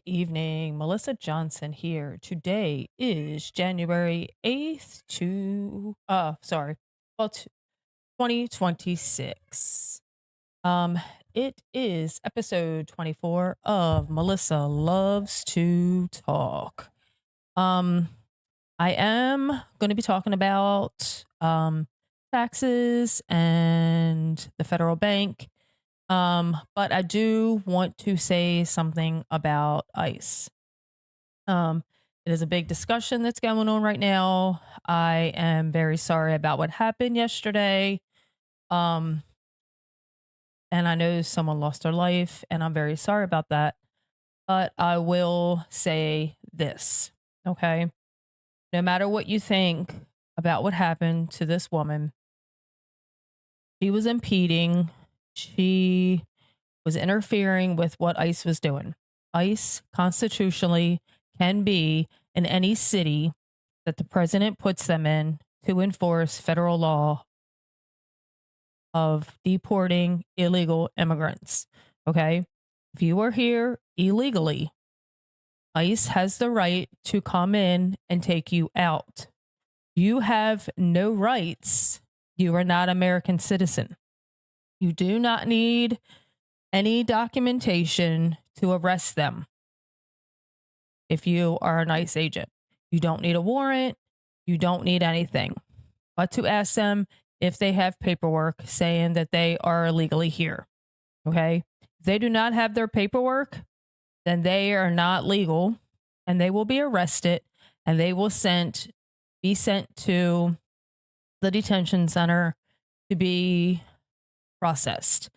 evening. Melissa Johnson here. Today is January 8th well, 2026. Um it is episode 24 of Melissa Loves to Talk. Um I am going to be talking about taxes and the federal bank. But I do want to say something about ICE. Um, it is a big discussion that's going on right now. I am very sorry about what happened yesterday. Um, and I know someone lost their life, and I'm very sorry about that. But I will say this, okay? No matter what you think about what happened to this woman, she was impeding. She was interfering with what ICE was doing. ICE constitutionally can be in any city that the president puts them in to enforce federal law of deporting illegal immigrants. Okay. If you are here illegally, ICE has the right to come in and take you out. You have no rights. You are not American citizen. You do not need any documentation to arrest them if you are an ICE agent. You don't need a warrant. You don't need anything but to ask them if they have paperwork saying that they are illegally here. Okay. If they do not have their paperwork, then they are not legal and they will be arrested and they will be sent to the detention center to be processed.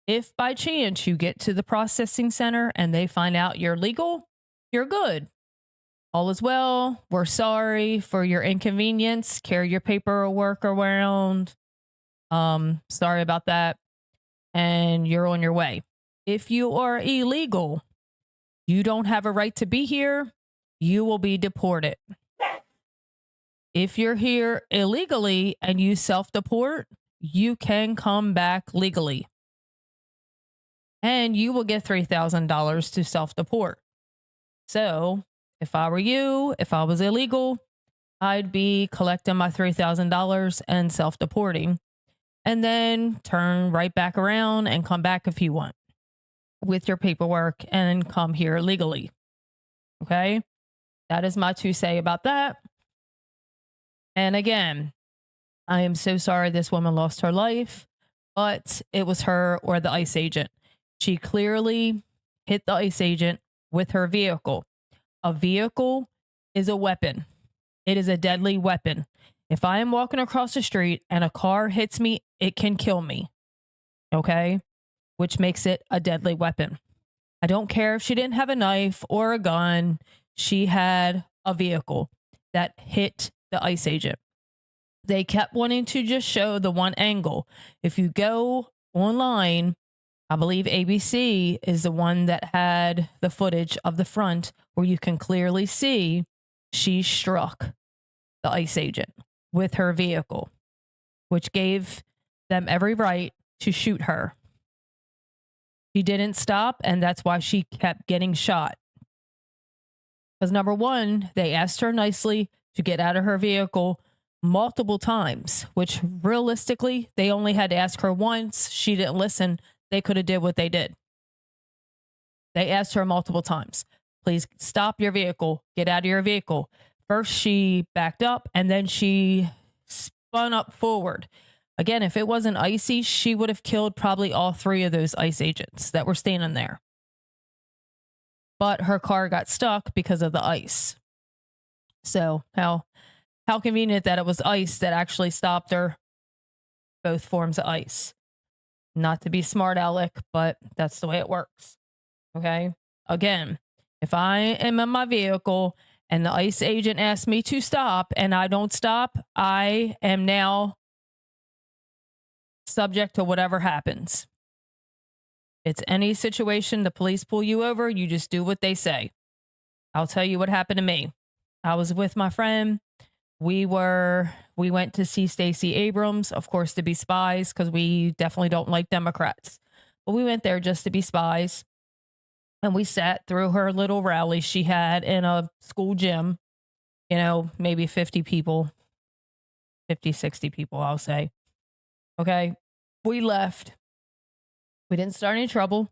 If by chance you get to the processing center and they find out you're legal, you're good. All is well. We're sorry for your inconvenience. Carry your paperwork around. Sorry about that. And you're on your way. If you are illegal, you don't have a right to be here. You will be deported. If you're here illegally and you self-deport, you can come back legally. And you will get $3,000 to self-deport. So if I were you, if I was illegal, I'd be collecting my $3,000 and self-deporting and then turn right back around and come back if you want with your paperwork and come here legally. Okay. That is my two say about that. And again, I am so sorry this woman lost her life, but it was her or the ICE agent. She clearly hit the ICE agent with her vehicle. A vehicle is a weapon. It is a deadly weapon. If I am walking across the street and a car hits me, it can kill me. Okay? Which makes it a deadly weapon. I don't care if she didn't have a knife or a gun. She had a vehicle that hit the ICE agent. They kept wanting to just show the one angle. If you go online, I believe ABC is the one that had the footage of the front where you can clearly see she struck the ICE agent with her vehicle, which gave them every right to shoot her. She didn't stop, and that's why she kept getting shot. Because number one, they asked her nicely to get out of her vehicle multiple times, which realistically, they only had to ask her once. She didn't listen. They could have did what they did. They asked her multiple times, please stop your vehicle, get out of your vehicle. First, she backed up and then she spun up forward. Again, if it wasn't icy, she would have killed probably all three of those ICE agents that were standing there. But her car got stuck because of the ice. So how convenient that it was ice that actually stopped her. Both forms of ice. Not to be smart aleck, but that's the way it works. Okay. Again, if I am in my vehicle and the ICE agent asks me to stop and I don't stop, I am now subject to whatever happens. It's any situation, the police pull you over, you just do what they say. I'll tell you what happened to me. I was with my friend. We went to see Stacey Abrams, of course, to be spies, because we definitely don't like Democrats. But we went there just to be spies. And we sat through her little rally she had in a school gym, maybe 50 people, 50, 60 people, I'll say. Okay. We left. We didn't start any trouble.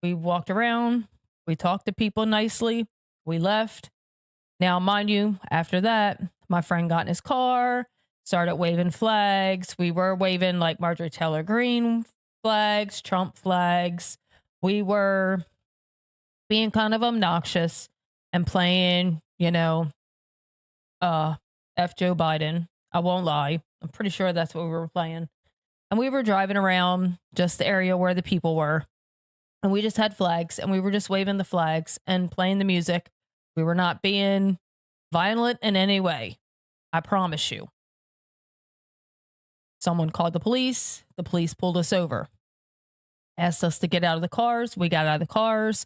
We walked around. We talked to people nicely. We left. Now, mind you, after that, my friend got in his car, started waving flags. We were waving like Marjorie Taylor Greene flags, Trump flags. We were being kind of obnoxious and playing, F Joe Biden. I won't lie. I'm pretty sure that's what we were playing. And we were driving around just the area where the people were. And we just had flags and we were just waving the flags and playing the music. We were not being violent in any way. I promise you. Someone called the police. The police pulled us over. Asked us to get out of the cars. We got out of the cars.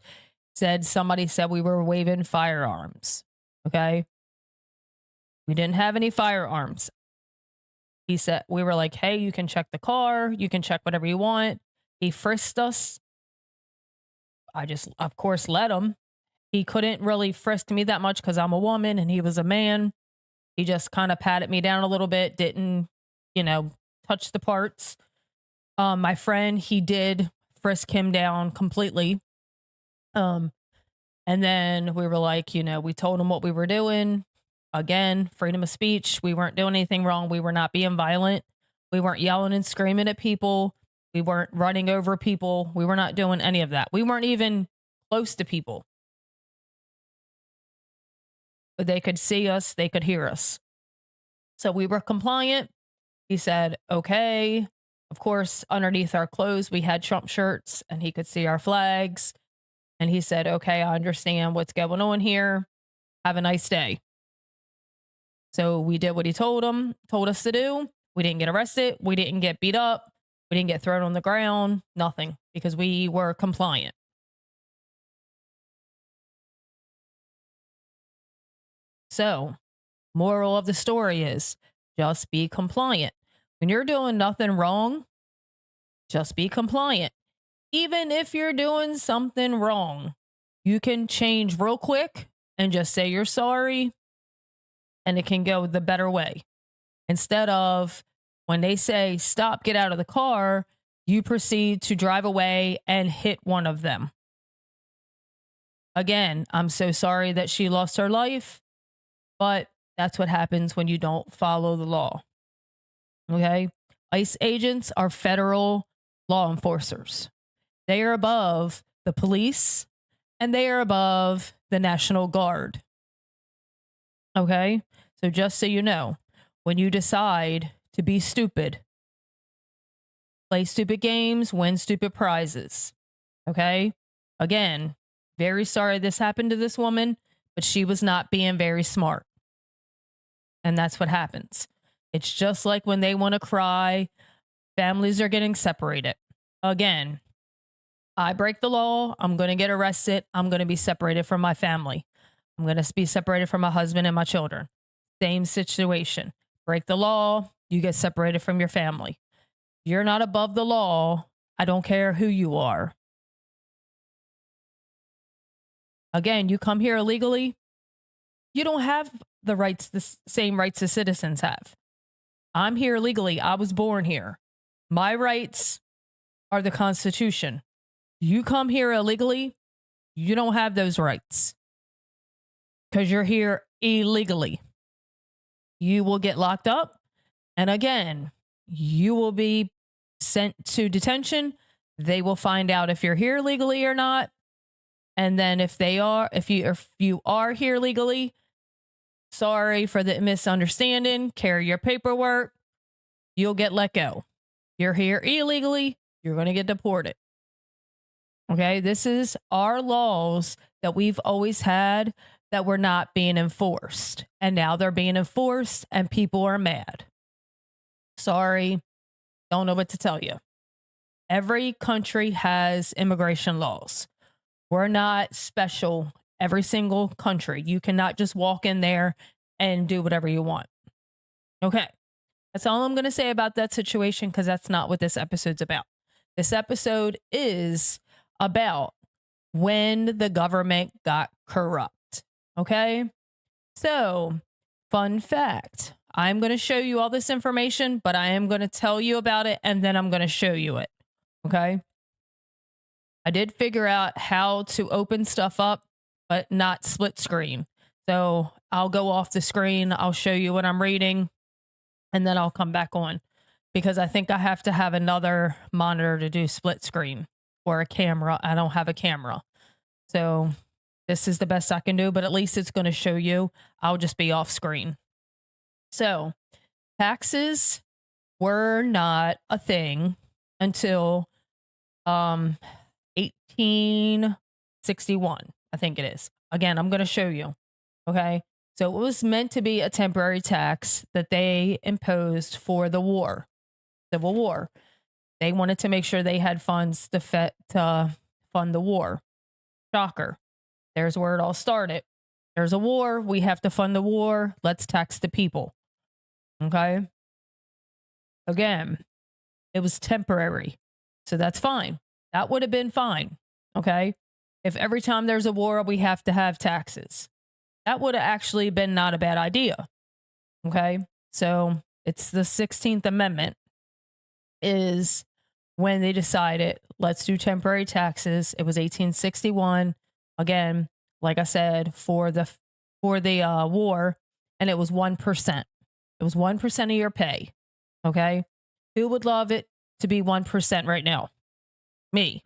Somebody said we were waving firearms. Okay. We didn't have any firearms. He said, we were like, hey, you can check the car. You can check whatever you want. He frisked us. I just, of course, let him. He couldn't really frisk me that much because I'm a woman and he was a man. He just kind of patted me down a little bit, didn't, touch the parts. My friend, he did frisk him down completely. And then we were like, we told him what we were doing. Again, freedom of speech. We weren't doing anything wrong. We were not being violent. We weren't yelling and screaming at people. We weren't running over people. We were not doing any of that. We weren't even close to people. But they could see us. They could hear us. So we were compliant. He said, okay. Of course, underneath our clothes, we had Trump shirts and he could see our flags. And he said, okay, I understand what's going on here. Have a nice day. So we did what he told us to do. We didn't get arrested. We didn't get beat up. We didn't get thrown on the ground. Nothing, because we were compliant. So, moral of the story is just be compliant. When you're doing nothing wrong, just be compliant. Even if you're doing something wrong, you can change real quick and just say you're sorry, and it can go the better way. Instead of when they say stop, get out of the car, you proceed to drive away and hit one of them. Again, I'm so sorry that she lost her life, but that's what happens when you don't follow the law. Okay? ICE agents are federal law enforcers. They are above the police and they are above the National Guard. Okay? So just so you know, when you decide to be stupid, play stupid games, win stupid prizes. Okay? Again, very sorry this happened to this woman, but she was not being very smart. And that's what happens. It's just like when they want to cry, families are getting separated. Again, I break the law, I'm going to get arrested, I'm going to be separated from my family. I'm going to be separated from my husband and my children. Same situation. Break the law, you get separated from your family. You're not above the law. I don't care who you are. Again, you come here illegally, you don't have the rights, the same rights as citizens have. I'm here legally. I was born here. My rights are the Constitution. You come here illegally, you don't have those rights because you're here illegally. You will get locked up. And again, you will be sent to detention. They will find out if you're here legally or not. And then if you are here legally, sorry for the misunderstanding, carry your paperwork, you'll get let go. You're here illegally, you're going to get deported. Okay, this is our laws that we've always had that were not being enforced. And now they're being enforced and people are mad. Sorry, don't know what to tell you. Every country has immigration laws. We're not special. Every single country. You cannot just walk in there and do whatever you want. Okay. That's all I'm going to say about that situation because that's not what this episode's about. This episode is about when the government got corrupt. Okay. So, fun fact, I'm going to show you all this information, but I am going to tell you about it and then I'm going to show you it. Okay. I did figure out how to open stuff up, but not split screen. So I'll go off the screen, I'll show you what I'm reading, and then I'll come back on because I think I have to have another monitor to do split screen or a camera. I don't have a camera. So this is the best I can do, but at least it's going to show you. I'll just be off screen. So taxes were not a thing until 1861, I think it is. Again, I'm going to show you. Okay. So it was meant to be a temporary tax that they imposed for the war, Civil War. They wanted to make sure they had funds to fund the war. Shocker. There's where it all started. There's a war. We have to fund the war. Let's tax the people. Okay. Again, it was temporary. So that's fine. That would have been fine. Okay. If every time there's a war, we have to have taxes, that would have actually been not a bad idea. Okay. So it's the 16th Amendment is when they decided, let's do temporary taxes. It was 1861. Again, like I said, for the war, and it was 1%. It was 1% of your pay. Okay. Who would love it to be 1% right now? Me.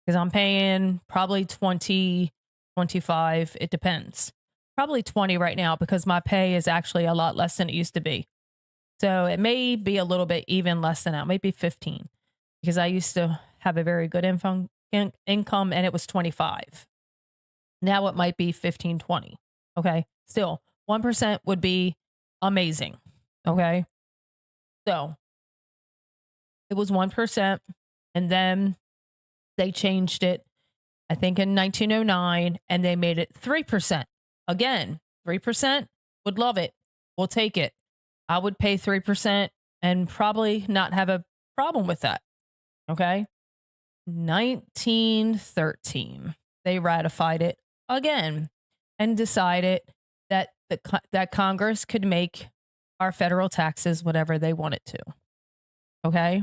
Because I'm paying probably 20, 25. It depends. Probably 20 right now because my pay is actually a lot less than it used to be. So it may be a little bit even less than that, maybe 15, because I used to have a very good income and it was 25. Now it might be 15, 20. Okay. Still, 1% would be amazing. Okay. So it was 1%. And then they changed it, I think in 1909, and they made it 3%. Again, 3% would love it. We'll take it. I would pay 3% and probably not have a problem with that. Okay. 1913, they ratified it again and decided that that Congress could make our federal taxes whatever they wanted to. Okay.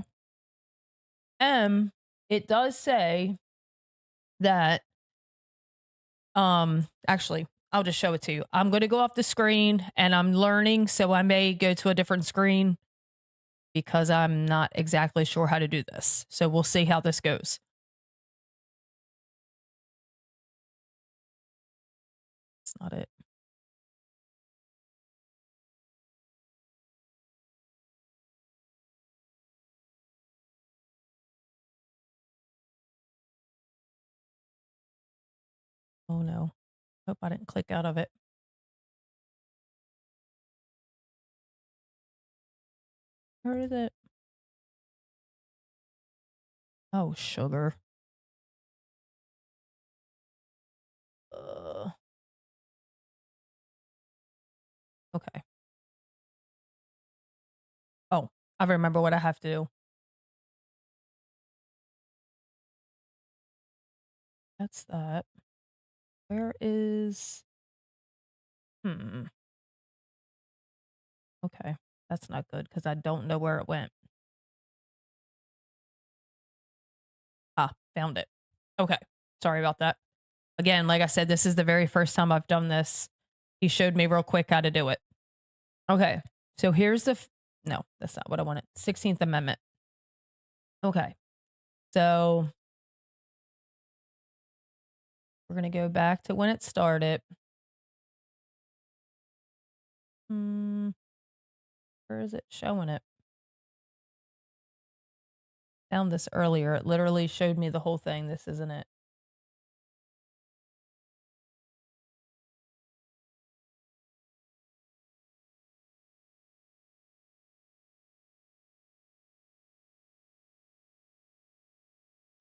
It does say that actually I'll just show it to you. I'm going to go off the screen and I'm learning, so I may go to a different screen because I'm not exactly sure how to do this. So we'll see how this goes. It's not it. Oh no. Hope I didn't click out of it. Where is it? Oh, sugar. Uh, okay. Oh, I remember what I have to do. That's that. Where is... Hmm. Okay. That's not good because I don't know where it went. Ah, found it. Okay. Sorry about that. Again, like I said, this is the very first time I've done this. He showed me real quick how to do it. Okay. So here's the... No, that's not what I wanted. 16th Amendment. Okay. So we're going to go back to when it started. Where is it showing it? Found this earlier. It literally showed me the whole thing. This isn't it.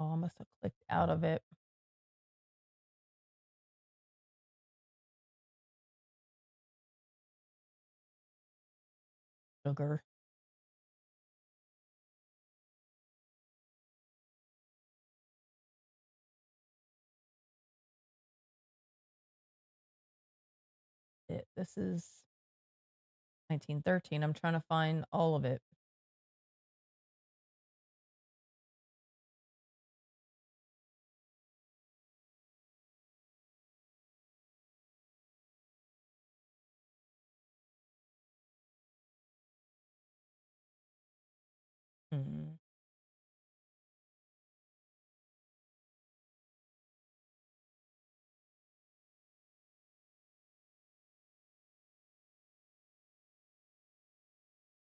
Oh, I must have clicked out of it. Sugar. this is 1913. I'm trying to find all of it. Hmm.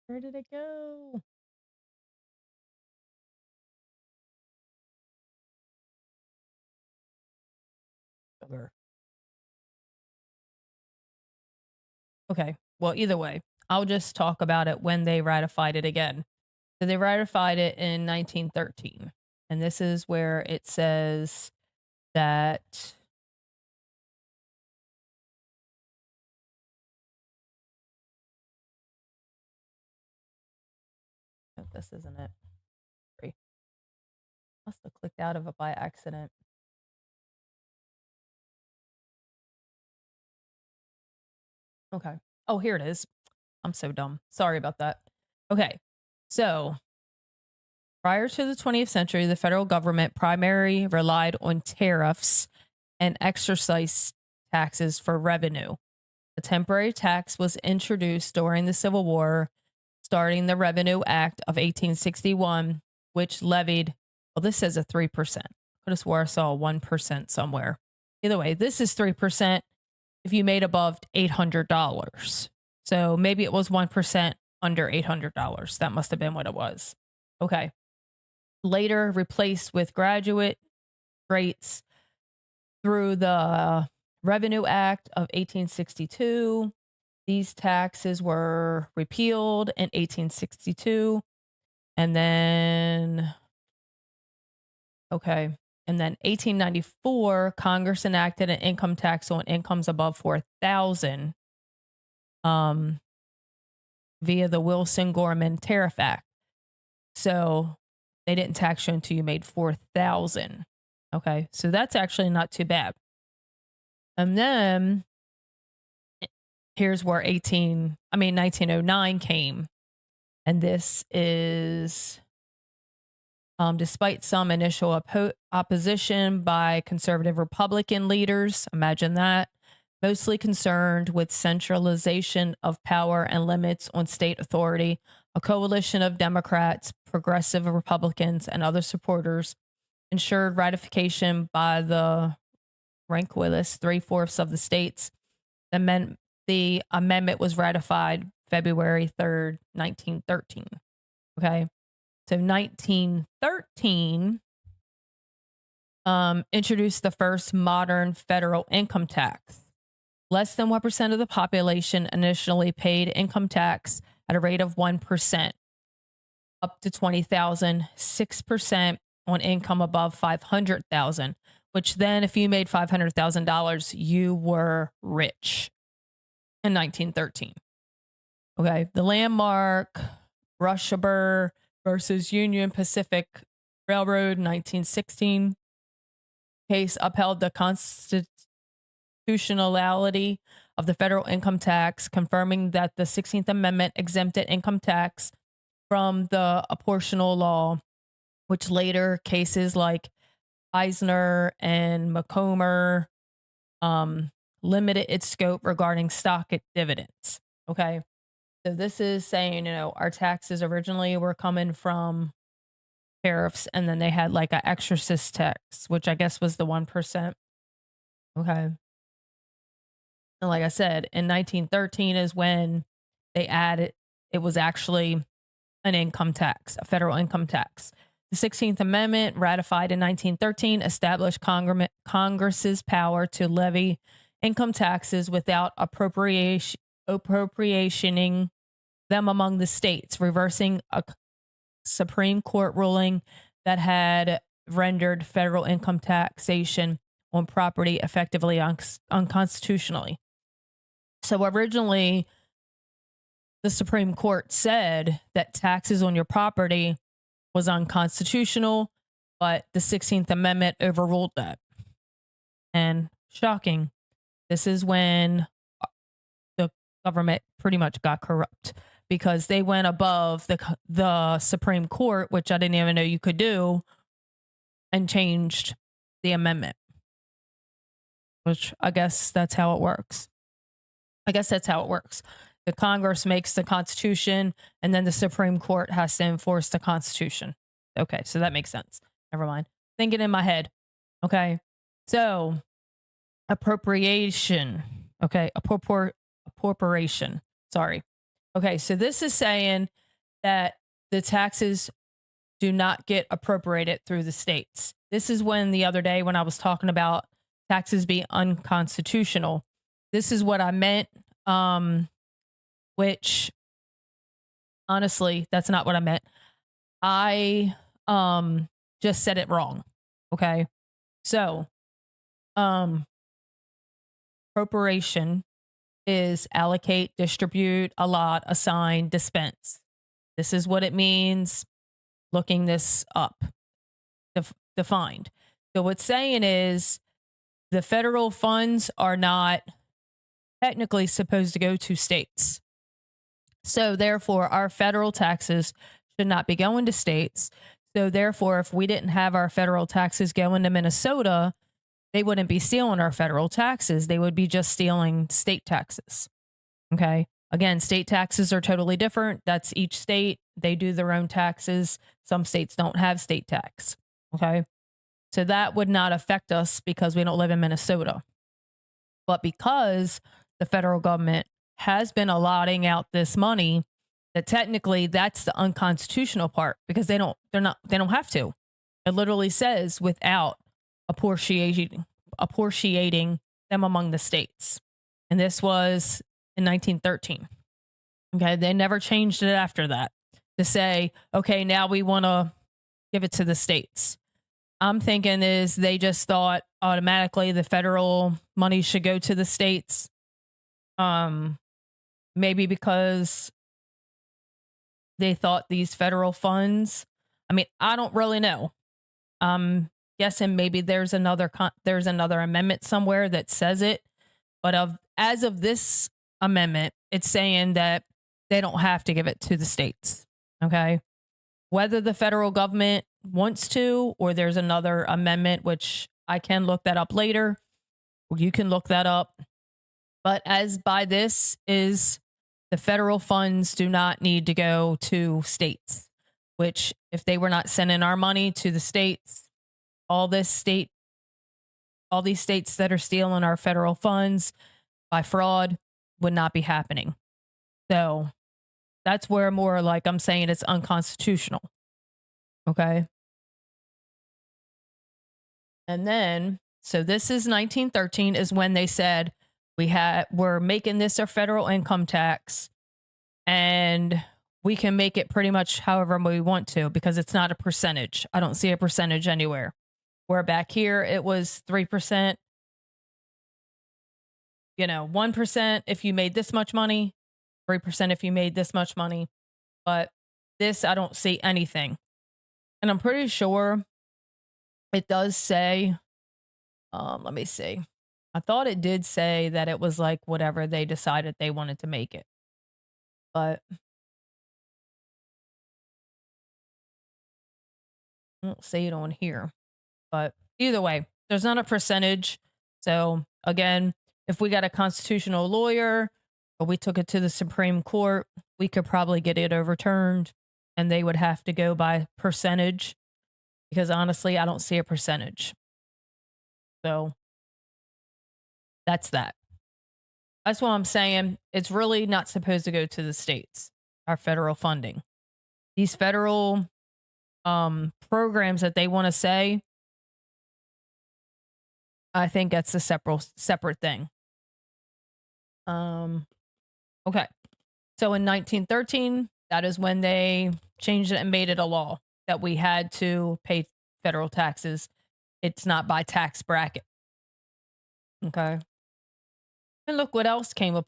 Where did it go? Sugar. Okay. Well, either way, I'll just talk about it when they ratified it again. So they ratified it in 1913. And this is where it says that. No, this isn't it. Sorry. Must have clicked out of it by accident. Okay. Oh, here it is. I'm so dumb. Sorry about that. Okay. So prior to the 20th century, the federal government primarily relied on tariffs and excise taxes for revenue. A temporary tax was introduced during the Civil War, starting the Revenue Act of 1861, which levied, well, this says a 3%. Could have swore I saw a 1% somewhere. Either way, this is 3% if you made above $800. So maybe it was 1% under $800. That must have been what it was. Okay. Later replaced with graduate rates through the Revenue Act of 1862. These taxes were repealed in 1862. And then, okay. And then 1894, Congress enacted an income tax on incomes above 4,000 via the Wilson-Gorman Tariff Act. So they didn't tax you until you made 4,000. Okay. So that's actually not too bad. And then here's where 1909 came. And this is, despite some initial opposition by conservative Republican leaders, imagine that, mostly concerned with centralization of power and limits on state authority, a coalition of Democrats, progressive Republicans, and other supporters ensured ratification by the rank-list 3/4 of the states. The amendment was ratified February 3rd, 1913. Okay. So 1913 introduced the first modern federal income tax. Less than 1% of the population initially paid income tax at a rate of 1%, up to 20,000, 6% on income above 500,000, which then if you made $500,000, you were rich in 1913. Okay. The landmark Rushaber versus Union Pacific Railroad 1916 case upheld the constitutionality of the federal income tax, confirming that the 16th Amendment exempted income tax from the apportional law, which later cases like Eisner and Macomber limited its scope regarding stock dividends. Okay. So this is saying, our taxes originally were coming from tariffs, and then they had like an exorcist tax, which I guess was the 1%. Okay. And like I said, in 1913 is when they added, it was actually an income tax, a federal income tax. The 16th Amendment, ratified in 1913, established Congress's power to levy income taxes without appropriationing them among the states, reversing a Supreme Court ruling that had rendered federal income taxation on property effectively unconstitutionally. So originally, the Supreme Court said that taxes on your property was unconstitutional, but the 16th Amendment overruled that. And shocking, this is when government pretty much got corrupt because they went above the Supreme Court, which I didn't even know you could do, and changed the amendment, which I guess that's how it works. The Congress makes the Constitution, and then the Supreme Court has to enforce the Constitution. Okay, so that makes sense. Never mind. Thinking in my head. Okay, so appropriation. Okay, appropriation. Sorry. Okay, so this is saying that the taxes do not get appropriated through the states. This is when the other day when I was talking about taxes being unconstitutional, this is what I meant, which honestly, that's not what I meant. I just said it wrong. Okay. So, appropriation is allocate, distribute, allot, assign, dispense. This is what it means. Looking this up, defined. So what's saying is the federal funds are not technically supposed to go to states. So therefore, our federal taxes should not be going to states. So therefore, if we didn't have our federal taxes going to Minnesota, they wouldn't be stealing our federal taxes. They would be just stealing state taxes. Okay. Again, state taxes are totally different. That's each state. They do their own taxes. Some states don't have state tax. Okay. So that would not affect us because we don't live in Minnesota. But because the federal government has been allotting out this money, that technically that's the unconstitutional part because they don't have to. It literally says without apportionating them among the states. And this was in 1913. Okay. They never changed it after that to say, okay, now we want to give it to the states. I'm thinking is they just thought automatically the federal money should go to the states. Maybe because they thought these federal funds, I mean, I don't really know. Guessing maybe there's another amendment somewhere that says it, but as of this amendment, it's saying that they don't have to give it to the states. Okay. Whether the federal government wants to, or there's another amendment, which I can look that up later. You can look that up. But as by this is the federal funds do not need to go to states, which if they were not sending our money to the states, all these states that are stealing our federal funds by fraud would not be happening. So that's where more like I'm saying it's unconstitutional. Okay. And then, so this is 1913 is when they said we're making this our federal income tax and we can make it pretty much however we want to because it's not a percentage. I don't see a percentage anywhere. Where back here it was 3%, 1% if you made this much money, 3% if you made this much money. But this, I don't see anything. And I'm pretty sure it does say, let me see. I thought it did say that it was like whatever they decided they wanted to make it. But I don't see it on here. But either way, there's not a percentage. So again, if we got a constitutional lawyer or we took it to the Supreme Court, we could probably get it overturned and they would have to go by percentage because honestly, I don't see a percentage. So that's that. That's what I'm saying. It's really not supposed to go to the states, our federal funding. These federal programs that they want to say, I think that's a separate thing. Okay. So in 1913, that is when they changed it and made it a law that we had to pay federal taxes. It's not by tax bracket. Okay. And look what else came to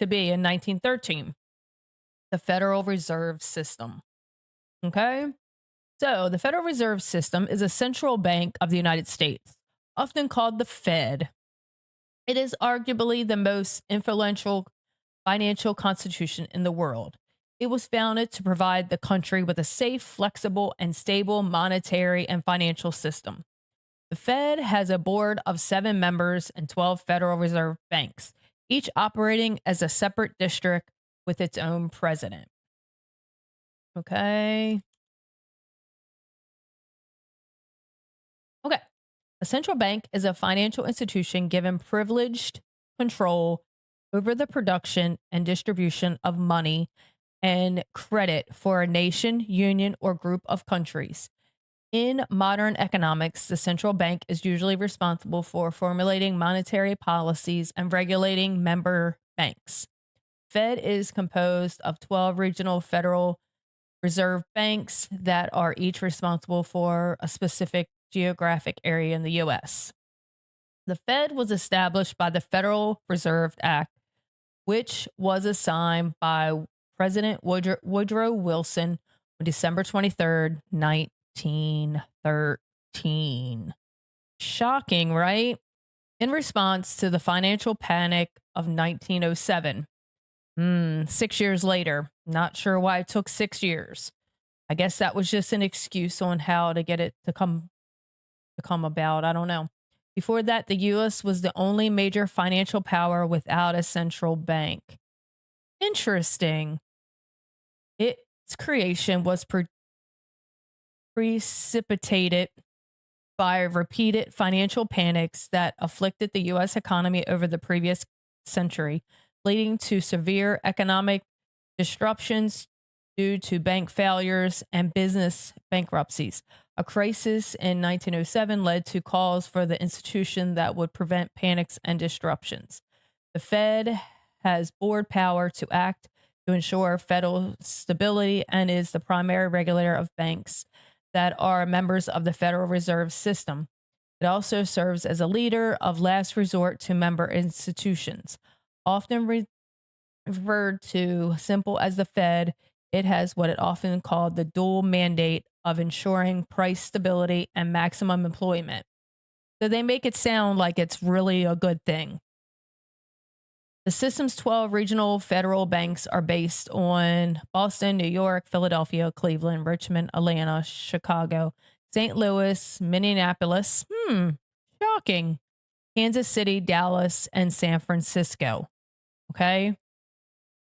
be in 1913. The Federal Reserve System. Okay. So the Federal Reserve System is a central bank of the United States, often called the Fed. It is arguably the most influential financial constitution in the world. It was founded to provide the country with a safe, flexible, and stable monetary and financial system. The Fed has a board of 7 members and 12 Federal Reserve banks, each operating as a separate district with its own president. Okay. Okay. A central bank is a financial institution given privileged control over the production and distribution of money and credit for a nation, union, or group of countries. In modern economics, the central bank is usually responsible for formulating monetary policies and regulating member banks. Fed is composed of 12 regional Federal Reserve banks that are each responsible for a specific geographic area in the US. The Fed was established by the Federal Reserve Act, which was assigned by President Woodrow Wilson on December 23rd, 1913. Shocking, right? In response to the financial panic of 1907. 6 years later. Not sure why it took 6 years. I guess that was just an excuse on how to get it to come about. I don't know. Before that, the US was the only major financial power without a central bank. Interesting. Its creation was precipitated by repeated financial panics that afflicted the US economy over the previous century, leading to severe economic disruptions due to bank failures and business bankruptcies. A crisis in 1907 led to calls for the institution that would prevent panics and disruptions. The Fed has board power to act to ensure federal stability and is the primary regulator of banks that are members of the Federal Reserve System. It also serves as a leader of last resort to member institutions. Often referred to simple as the Fed, it has what it often called the dual mandate of ensuring price stability and maximum employment. So they make it sound like it's really a good thing. The system's 12 regional federal banks are based on Boston, New York, Philadelphia, Cleveland, Richmond, Atlanta, Chicago, St. Louis, Minneapolis, shocking, Kansas City, Dallas, and San Francisco. Okay.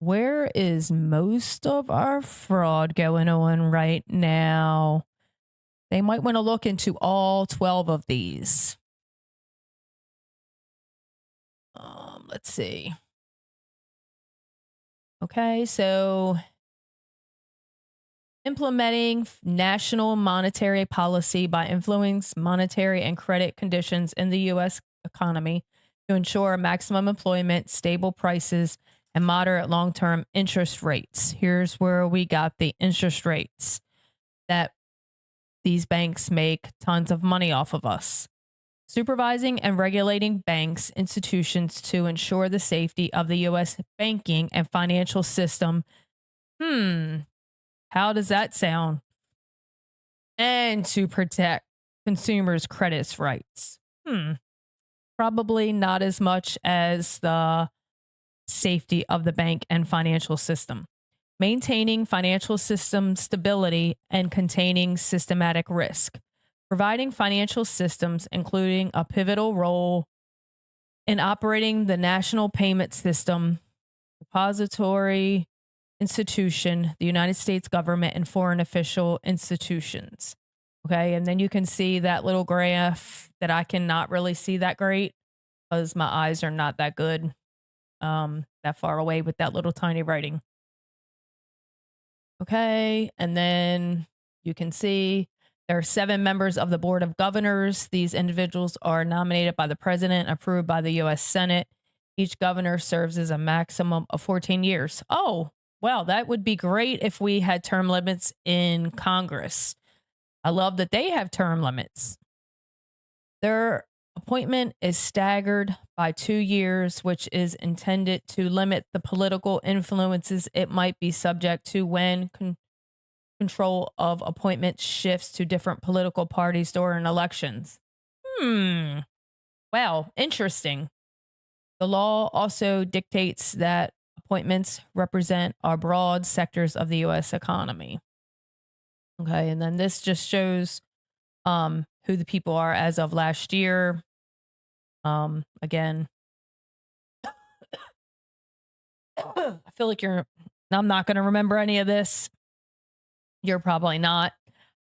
Where is most of our fraud going on right now? They might want to look into all 12 of these. Let's see. Okay, so implementing national monetary policy by influencing monetary and credit conditions in the U.S. economy to ensure maximum employment, stable prices, and moderate long-term interest rates. Here's where we got the interest rates that these banks make tons of money off of us. Supervising and regulating banks, institutions to ensure the safety of the U.S. banking and financial system. How does that sound? And to protect consumers' credit rights. Probably not as much as the safety of the bank and financial system. Maintaining financial system stability and containing systematic risk. Providing financial systems, including a pivotal role in operating the national payment system, depository institution, the United States government, and foreign official institutions. Okay, and then you can see that little graph that I cannot really see that great because my eyes are not that good that far away with that little tiny writing. Okay, and then you can see there are 7 members of the Board of Governors. These individuals are nominated by the President, approved by the U.S. Senate. Each governor serves as a maximum of 14 years. Oh, wow, that would be great if we had term limits in Congress. I love that they have term limits. Their appointment is staggered by 2 years, which is intended to limit the political influences it might be subject to when control of appointment shifts to different political parties during elections. Wow, interesting. The law also dictates that appointments represent our broad sectors of the U.S. economy. Okay, and then this just shows who the people are as of last year. Again, I feel like I'm not going to remember any of this. You're probably not.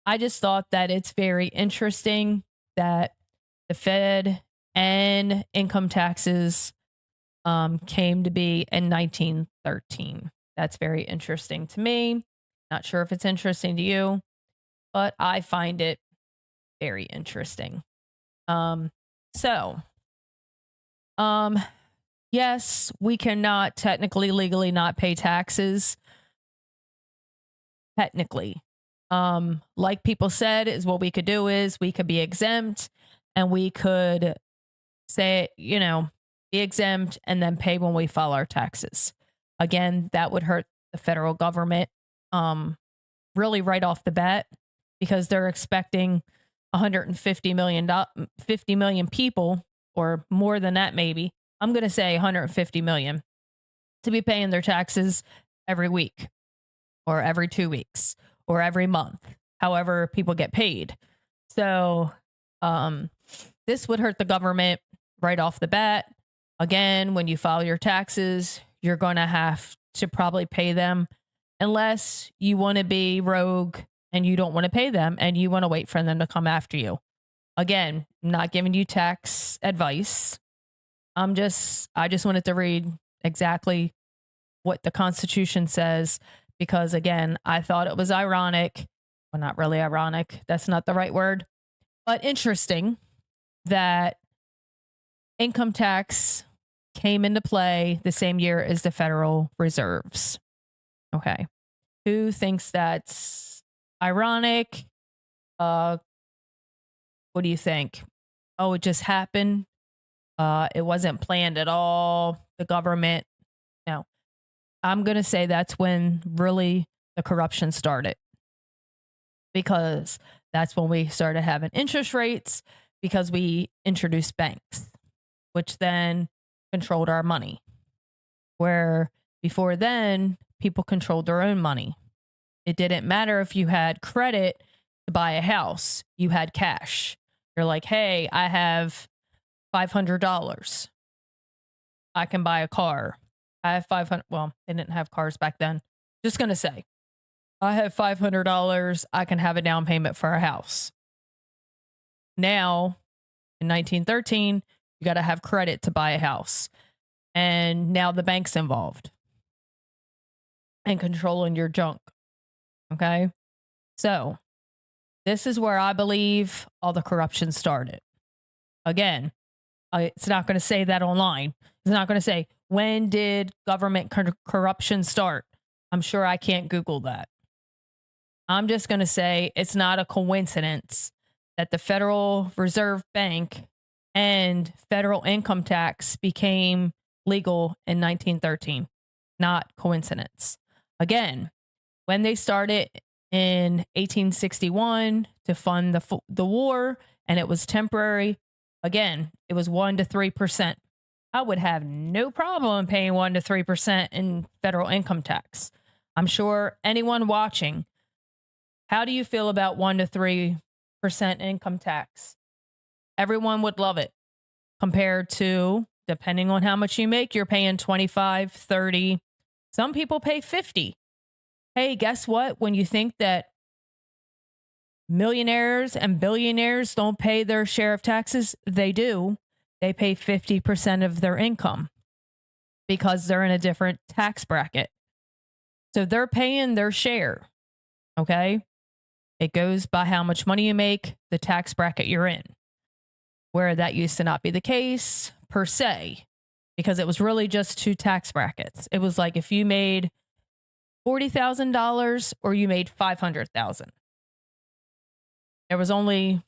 I just thought that it's very interesting that the Fed and income taxes came to be in 1913. That's very interesting to me. Not sure if it's interesting to you, but I find it very interesting. So, yes, we cannot technically, legally not pay taxes. Technically. Like people said, is what we could do is we could be exempt and we could say, be exempt and then pay when we file our taxes. Again, that would hurt the federal government really right off the bat because they're expecting 150 million people, or more than that maybe. I'm going to say 150 million to be paying their taxes every week or every 2 weeks or every month, however people get paid. So this would hurt the government right off the bat. Again, when you file your taxes, you're going to have to probably pay them unless you want to be rogue and you don't want to pay them and you want to wait for them to come after you. Again, I'm not giving you tax advice. I just wanted to read exactly what the Constitution says because, again, I thought it was ironic. Well, not really ironic. That's not the right word. But interesting that income tax came into play the same year as the Federal Reserves. Okay. Who thinks that's ironic? What do you think? Oh, it just happened. It wasn't planned at all. The government. No. I'm going to say that's when really the corruption started. Because that's when we started having interest rates because we introduced banks, which then controlled our money. Where before then, people controlled their own money. It didn't matter if you had credit to buy a house, you had cash. You're like, hey, I have $500. I can buy a car. I have 500. Well, they didn't have cars back then. Just going to say, I have $500. I can have a down payment for a house. Now, in 1913, you got to have credit to buy a house. And now the bank's involved and controlling your junk. Okay. So this is where I believe all the corruption started. Again, it's not going to say that online. It's not going to say, when did government corruption start? I'm sure I can't Google that. I'm just going to say it's not a coincidence that the Federal Reserve Bank and federal income tax became legal in 1913. Not coincidence. Again, when they started in 1861 to fund the war, and it was temporary, again, it was 1% to 3%. I would have no problem paying 1% to 3% in federal income tax. I'm sure anyone watching, how do you feel about 1% to 3% income tax? Everyone would love it compared to, depending on how much you make, you're paying 25, 30. Some people pay 50. Hey, guess what? When you think that millionaires and billionaires don't pay their share of taxes, they do. They pay 50% of their income because they're in a different tax bracket. So they're paying their share. Okay. It goes by how much money you make, the tax bracket you're in, where that used to not be the case per se, because it was really just two tax brackets. It was like if you made $40,000 or you made $500,000. There was only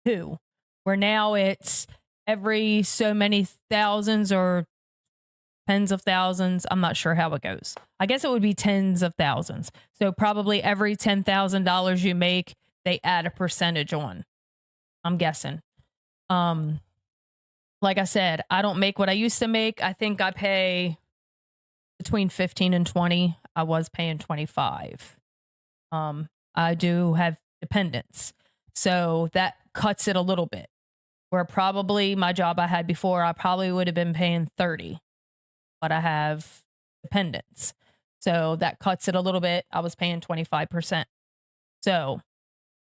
two, where now it's every so many thousands or tens of thousands. I'm not sure how it goes. I guess it would be tens of thousands. So probably every $10,000 you make, they add a percentage on. I'm guessing. Like I said, I don't make what I used to make. I think I pay between 15 and 20. I was paying 25. I do have dependents. So that cuts it a little bit. Where probably my job I had before, I probably would have been paying 30, but I have dependents. So that cuts it a little bit. I was paying 25%. So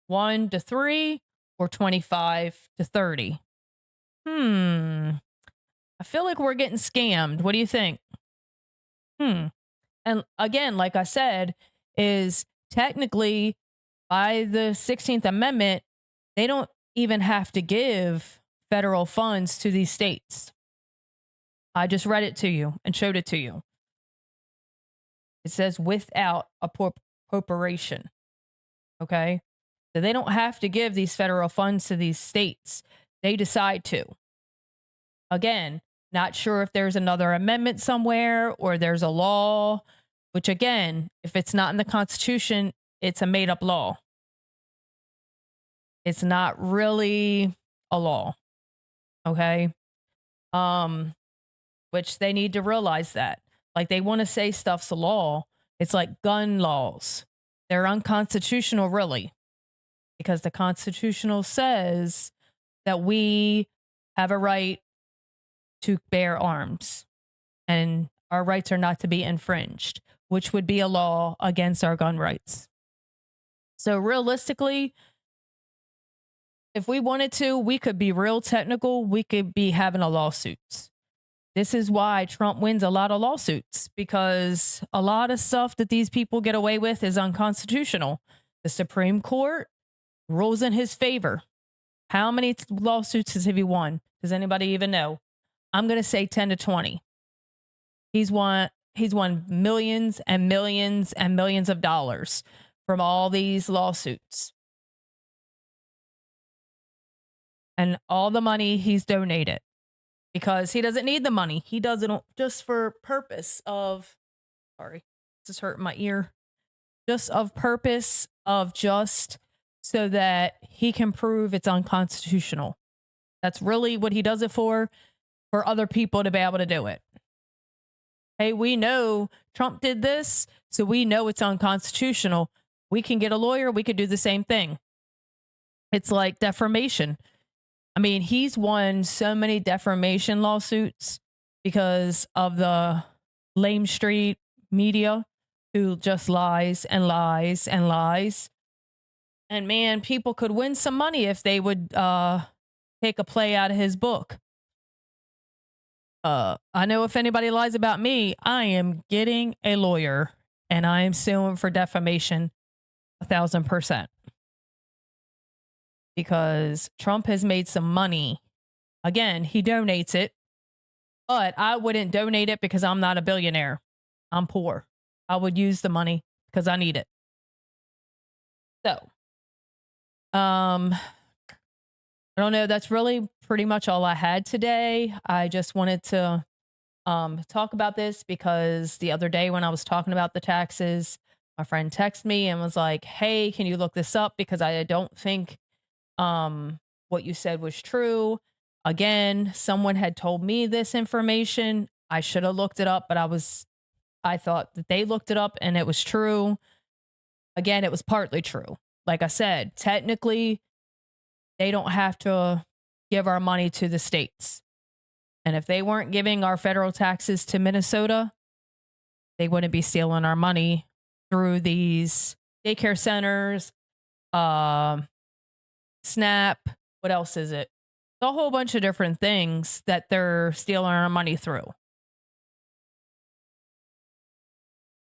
1 to 3 or 25 to 30. I feel like we're getting scammed. What do you think? Hmm. And again, like I said, is technically by the 16th Amendment, they don't even have to give federal funds to these states. I just read it to you and showed it to you. It says without appropriation. Okay. So they don't have to give these federal funds to these states. They decide to. Again, not sure if there's another amendment somewhere or there's a law, which again, if it's not in the Constitution, it's a made up law. It's not really a law. Okay. Which they need to realize that. Like they want to say stuff's a law. It's like gun laws. They're unconstitutional, really, because the Constitutional says that we have a right to bear arms and our rights are not to be infringed, which would be a law against our gun rights. So realistically, if we wanted to, we could be real technical. We could be having a lawsuits. This is why Trump wins a lot of lawsuits, because a lot of stuff that these people get away with is unconstitutional. The Supreme Court rules in his favor. How many lawsuits has he won? Does anybody even know? I'm going to say 10 to 20. He's won millions and millions and millions of dollars from all these lawsuits. And all the money he's donated, because he doesn't need the money. He does it just for purpose of, sorry, this is hurting my ear. Just of purpose of just so that he can prove it's unconstitutional. That's really what he does it for other people to be able to do it. Hey, we know Trump did this, so we know it's unconstitutional. We can get a lawyer. We could do the same thing. It's like defamation. I mean, he's won so many defamation lawsuits because of the lame street media who just lies and lies and lies. And man, people could win some money if they would take a play out of his book. I know if anybody lies about me, I am getting a lawyer and I am suing for defamation 1,000%. Because Trump has made some money. Again, he donates it, but I wouldn't donate it because I'm not a billionaire. I'm poor. I would use the money because I need it. So, I don't know. That's really pretty much all I had today. I just wanted to talk about this because the other day when I was talking about the taxes, my friend texted me and was like, "Hey, can you look this up? Because I don't think what you said was true." Again, someone had told me this information. I should have looked it up, but I thought that they looked it up and it was true. Again, it was partly true. Like I said, technically, they don't have to give our money to the states. And if they weren't giving our federal taxes to Minnesota, they wouldn't be stealing our money through these daycare centers, SNAP. What else is it? A whole bunch of different things that they're stealing our money through.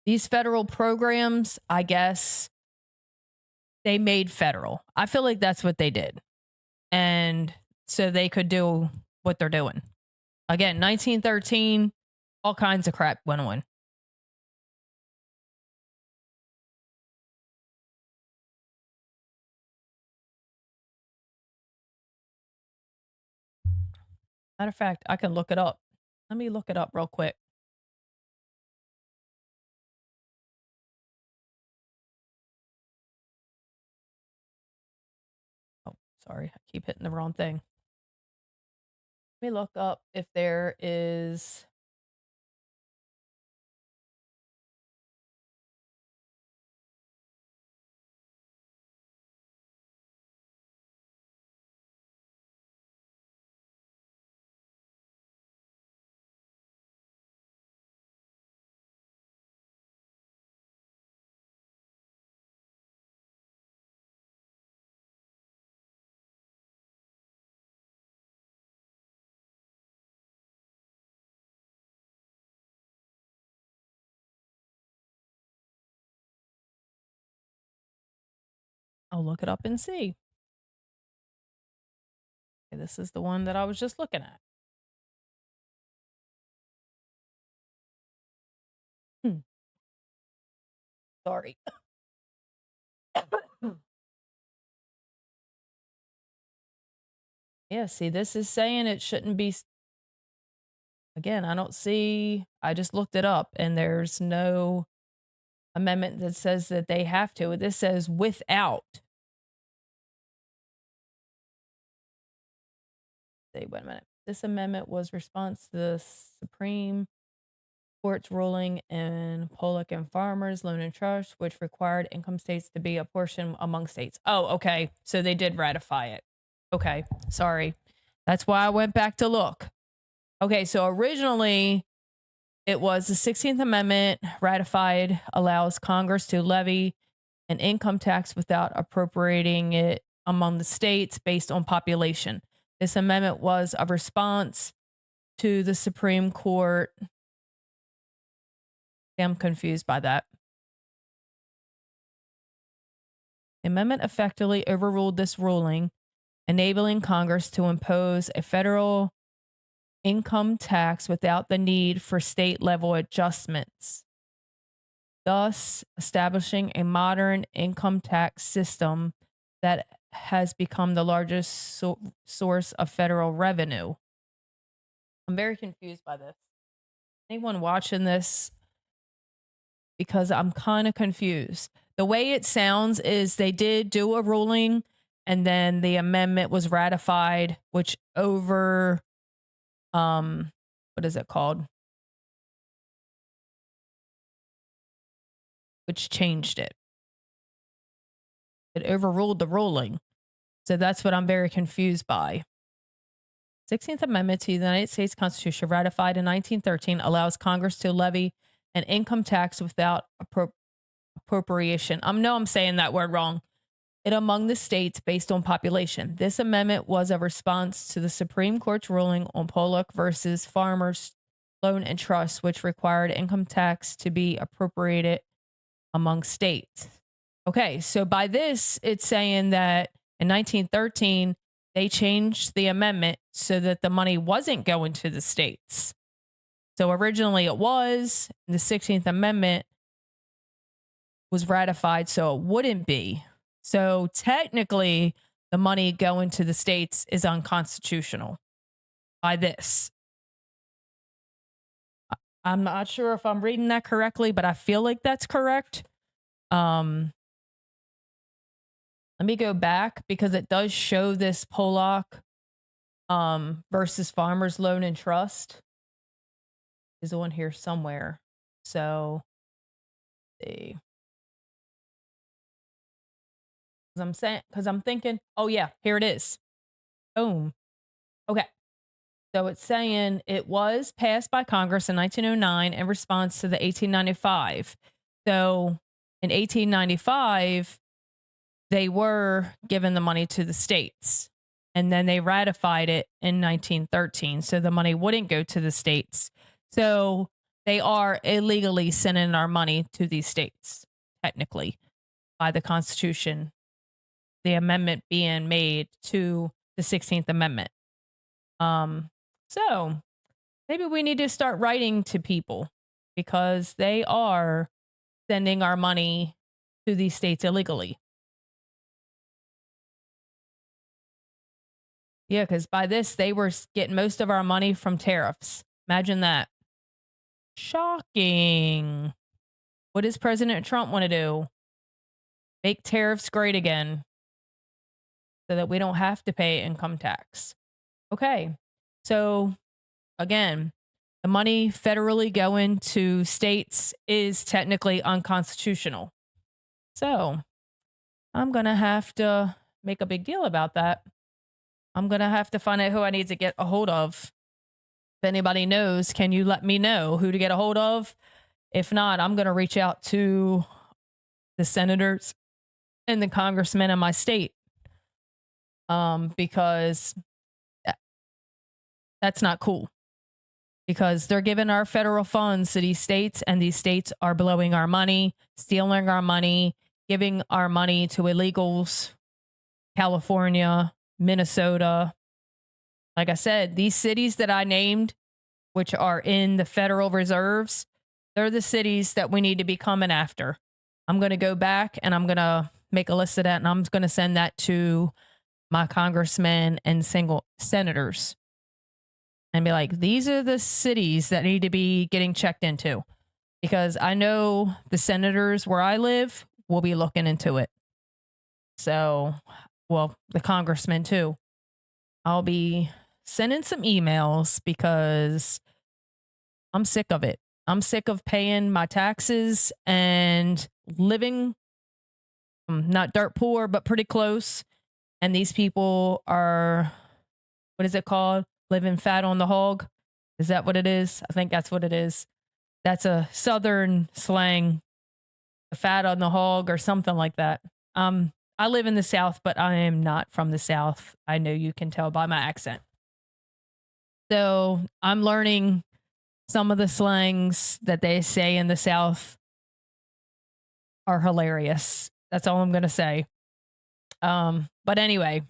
These federal programs, I guess, they made federal. I feel like that's what they did. And so they could do what they're doing. Again, 1913, all kinds of crap went on. Matter of fact, I can look it up. Let me look it up real quick. Oh, sorry. I keep hitting the wrong thing. Let me look up if there is. I'll look it up and see. Okay, this is the one that I was just looking at. Hmm, sorry. Yeah, see, this is saying it shouldn't be. Again, I don't see. I just looked it up and there's no amendment that says that they have to. This says without. Wait a minute. This amendment was response to the Supreme Court's ruling in Pollock and Farmers Loan and Trust, which required income states to be apportioned among states. Oh, okay. So they did ratify it. Okay. Sorry. That's why I went back to look. Okay. So originally it was the 16th Amendment ratified, allows Congress to levy an income tax without appropriating it among the states based on population. This amendment was a response to the Supreme Court. I'm confused by that. The amendment effectively overruled this ruling, enabling Congress to impose a federal income tax without the need for state level adjustments, thus establishing a modern income tax system that has become the largest source of federal revenue. I'm very confused by this. Anyone watching this? Because I'm kind of confused. The way it sounds is they did do a ruling and then the amendment was ratified, which over what is it called? Which changed it. It overruled the ruling. So that's what I'm very confused by. 16th Amendment to the United States Constitution, ratified in 1913, allows Congress to levy an income tax without appropriation. I know I'm saying that word wrong. It among the states based on population. This amendment was a response to the Supreme Court's ruling on Pollock versus Farmers Loan and Trust, which required income tax to be appropriated among states. Okay, so by this, it's saying that in 1913, they changed the amendment so that the money wasn't going to the states. So originally it was, the 16th Amendment was ratified, so it wouldn't be. So technically, the money going to the states is unconstitutional by this. I'm not sure if I'm reading that correctly, but I feel like that's correct. Let me go back because it does show this Pollock versus Farmers Loan and Trust is on here somewhere. So, let's see. Because I'm thinking, oh yeah, here it is. Boom. Okay. So it's saying it was passed by Congress in 1909 in response to the 1895. So in 1895, they were given the money to the states. And then they ratified it in 1913. So the money wouldn't go to the states. So they are illegally sending our money to these states, technically, by the Constitution, the amendment being made to the 16th Amendment. So maybe we need to start writing to people because they are sending our money to these states illegally. Yeah, because by this, they were getting most of our money from tariffs. Imagine that. Shocking. What does President Trump want to do? Make tariffs great again so that we don't have to pay income tax. Okay. So again, the money federally going to states is technically unconstitutional. So I'm going to have to make a big deal about that. I'm going to have to find out who I need to get a hold of. If anybody knows, can you let me know who to get a hold of? If not, I'm going to reach out to the senators and the congressmen in my state, because that's not cool. Because they're giving our federal funds to these states, and these states are blowing our money, stealing our money, giving our money to illegals. California, Minnesota. Like I said, these cities that I named, which are in the federal reserves, they're the cities that we need to be coming after. I'm going to go back and I'm going to make a list of that, and I'm going to send that to my congressmen and single senators and be like, these are the cities that need to be getting checked into, because I know the senators where I live will be looking into it. So, well, the congressmen too. I'll be sending some emails because I'm sick of it. I'm sick of paying my taxes and living not dirt poor, but pretty close. And these people are, what is it called? Living fat on the hog. Is that what it is? I think that's what it is. That's a Southern slang, fat on the hog or something like that. I live in the South, but I am not from the South. I know you can tell by my accent. So I'm learning some of the slangs that they say in the South are hilarious. That's all I'm going to say. But anyway,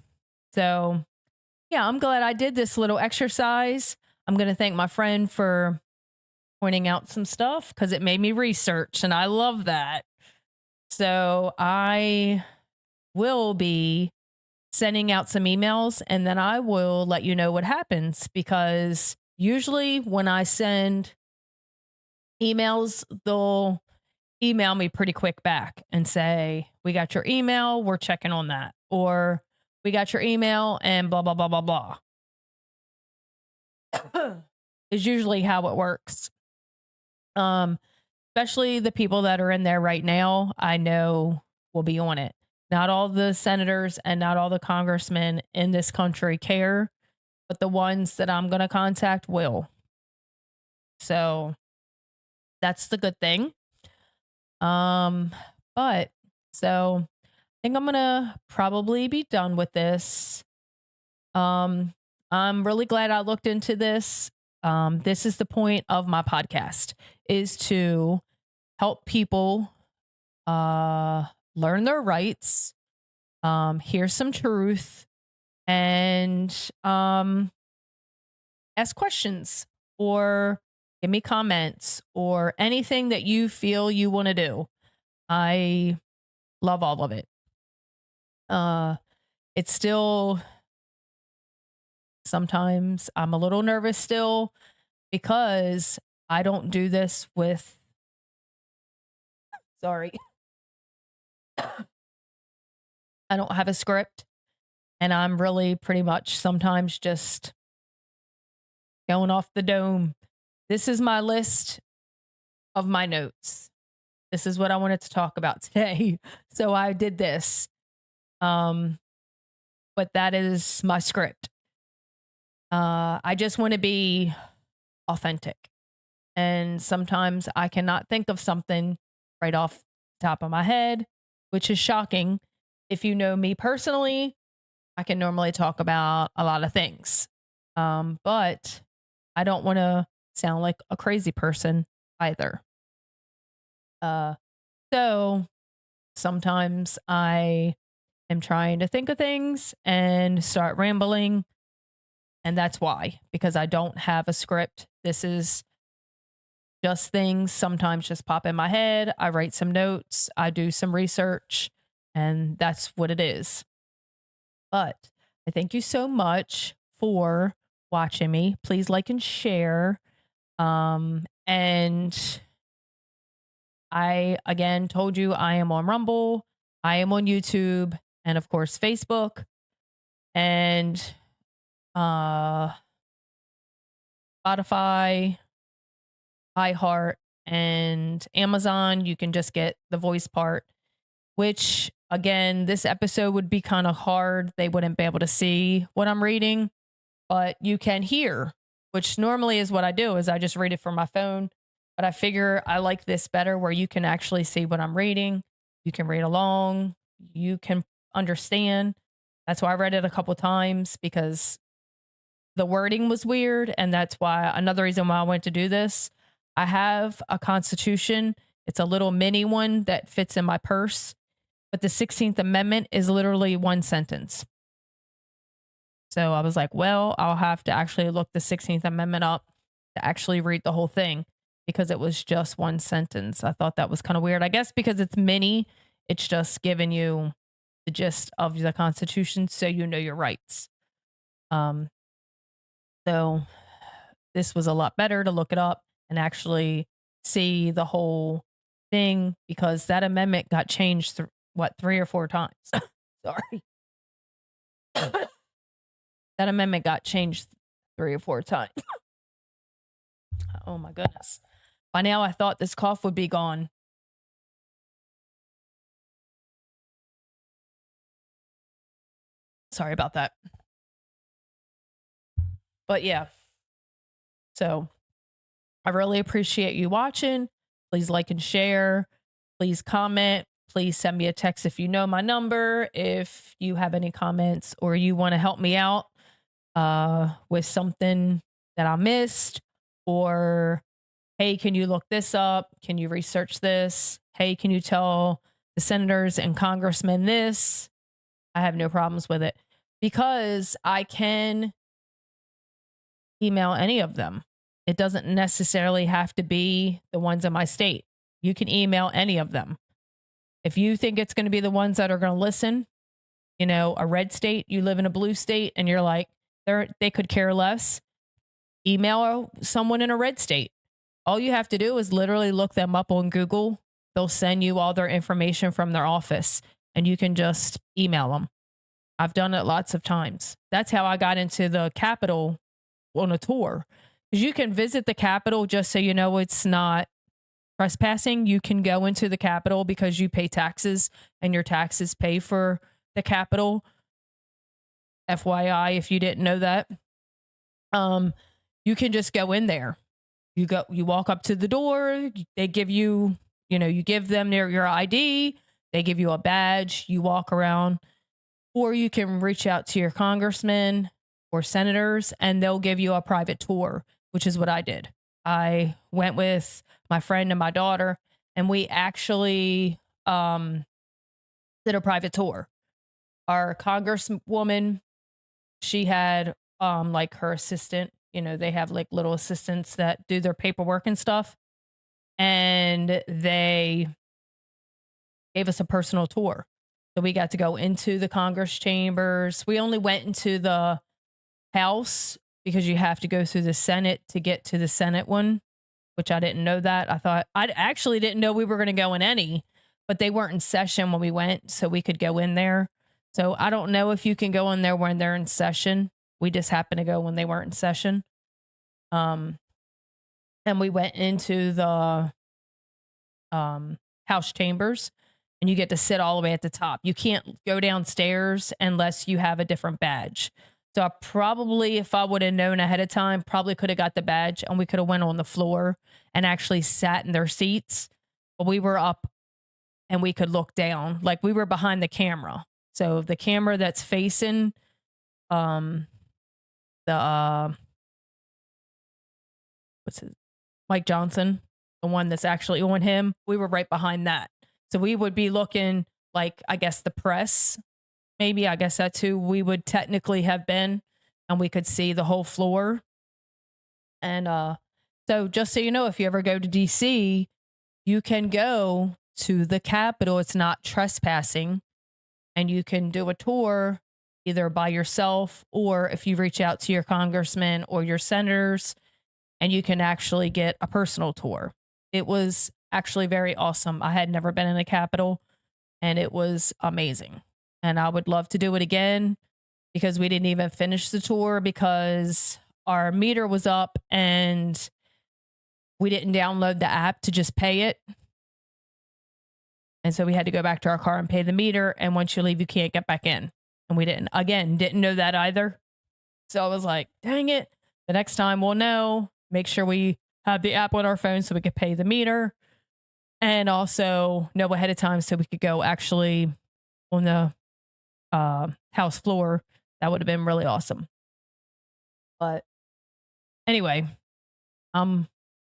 so yeah, I'm glad I did this little exercise. I'm going to thank my friend for pointing out some stuff because it made me research, and I love that. So I will be sending out some emails, and then I will let you know what happens, because usually when I send emails, they'll email me pretty quick back and say, we got your email, we're checking on that. Or we got your email and blah, blah, blah, blah, blah. Is usually how it works. Especially the people that are in there right now, I know will be on it. Not all the senators and not all the congressmen in this country care, but the ones that I'm going to contact will. So that's the good thing. But so I think I'm going to probably be done with this. I'm really glad I looked into this. This is the point of my podcast, is to help people learn their rights, hear some truth, and ask questions or give me comments or anything that you feel you want to do. I love all of it. It's still, sometimes I'm a little nervous still because I don't do this with, sorry. I don't have a script, and I'm really pretty much sometimes just going off the dome. This is my list of my notes. This is what I wanted to talk about today. So I did this. But that is my script. I just want to be authentic. And sometimes I cannot think of something right off the top of my head, which is shocking. If you know me personally, I can normally talk about a lot of things. But I don't want to sound like a crazy person either. So sometimes I am trying to think of things and start rambling. And that's why, because I don't have a script. This is just things sometimes just pop in my head. I write some notes, I do some research, and that's what it is. But I thank you so much for watching me. Please like and share. And I again told you I am on Rumble, I am on YouTube, and of course Facebook. And Spotify, iHeart, and Amazon. You can just get the voice part, which again, this episode would be kind of hard. They wouldn't be able to see what I'm reading, but you can hear, which normally is what I do is I just read it from my phone. But I figure I like this better where you can actually see what I'm reading. You can read along, you can understand. That's why I read it a couple times because the wording was weird. And that's why another reason why I went to do this. I have a constitution. It's a little mini one that fits in my purse. But the 16th Amendment is literally one sentence. So I was like, well, I'll have to actually look the 16th Amendment up to actually read the whole thing because it was just one sentence. I thought that was kind of weird. I guess because it's mini, it's just giving you the gist of the Constitution so you know your rights. So this was a lot better to look it up and actually see the whole thing because that amendment got changed, 3 or 4 times. Sorry. That amendment got changed 3 or 4 times. Oh my goodness. By now I thought this cough would be gone. Sorry about that. But yeah. So I really appreciate you watching. Please like and share. Please comment. Please send me a text if you know my number. If you have any comments or you want to help me out with something that I missed, or hey, can you look this up? Can you research this? Hey, can you tell the senators and congressmen this? I have no problems with it because I can email any of them. It doesn't necessarily have to be the ones in my state. You can email any of them. If you think it's going to be the ones that are going to listen, you know, a red state, you live in a blue state, and you're like, they could care less. Email someone in a red state. All you have to do is literally look them up on Google. They'll send you all their information from their office, and you can just email them. I've done it lots of times. That's how I got into the Capitol on a tour. Because you can visit the Capitol just so you know it's not trespassing. You can go into the Capitol because you pay taxes and your taxes pay for the Capitol. FYI, if you didn't know that. You can just go in there. You walk up to the door, they give you, you give them your ID, they give you a badge, you walk around, or you can reach out to your congressmen or senators and they'll give you a private tour, which is what I did. I went with my friend and my daughter, and we actually did a private tour. Our congresswoman, she had like her assistant, they have like little assistants that do their paperwork and stuff. And they gave us a personal tour. So we got to go into the Congress chambers. We only went into the House because you have to go through the Senate to get to the Senate one, which I didn't know that. I actually didn't know we were going to go in any, but they weren't in session when we went, so we could go in there. So I don't know if you can go in there when they're in session. We just happened to go when they weren't in session. And we went into the House chambers, and you get to sit all the way at the top. You can't go downstairs unless you have a different badge. So I probably, if I would have known ahead of time, probably could have got the badge and we could have went on the floor and actually sat in their seats. But we were up and we could look down, like we were behind the camera. So the camera that's facing what's his, Mike Johnson, the one that's actually on him, we were right behind that. So we would be looking like, I guess, the press. Maybe, I guess that's who we would technically have been, and we could see the whole floor. And so just so you know, if you ever go to DC, you can go to the Capitol. It's not trespassing, and you can do a tour either by yourself or if you reach out to your congressman or your senators, and you can actually get a personal tour. It was actually very awesome. I had never been in a Capitol, and it was amazing. And I would love to do it again because we didn't even finish the tour because our meter was up and we didn't download the app to just pay it. And so we had to go back to our car and pay the meter. And once you leave, you can't get back in. And we didn't know that either. So I was like, dang it. The next time we'll know, make sure we have the app on our phone so we could pay the meter. And also know ahead of time so we could go actually on the house floor. That would have been really awesome. But anyway, I'm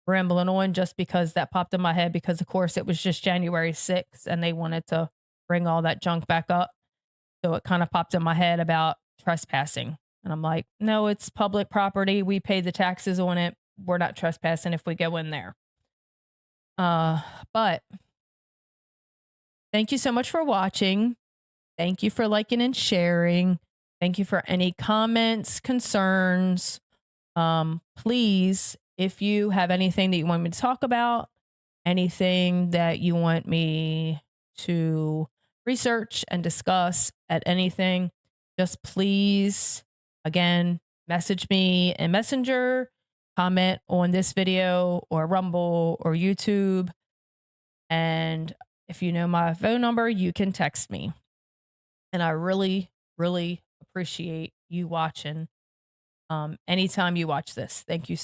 rambling on just because that popped in my head because, of course, it was just January 6th and they wanted to bring all that junk back up. So it kind of popped in my head about trespassing. And I'm like, no, it's public property. We pay the taxes on it. We're not trespassing if we go in there. But thank you so much for watching. Thank you for liking and sharing. Thank you for any comments, concerns. Please, if you have anything that you want me to talk about, anything that you want me to research and discuss at anything, just please, again, message me in Messenger, comment on this video or Rumble or YouTube. And if you know my phone number, you can text me. And I really, really appreciate you watching. Anytime you watch this. Thank you.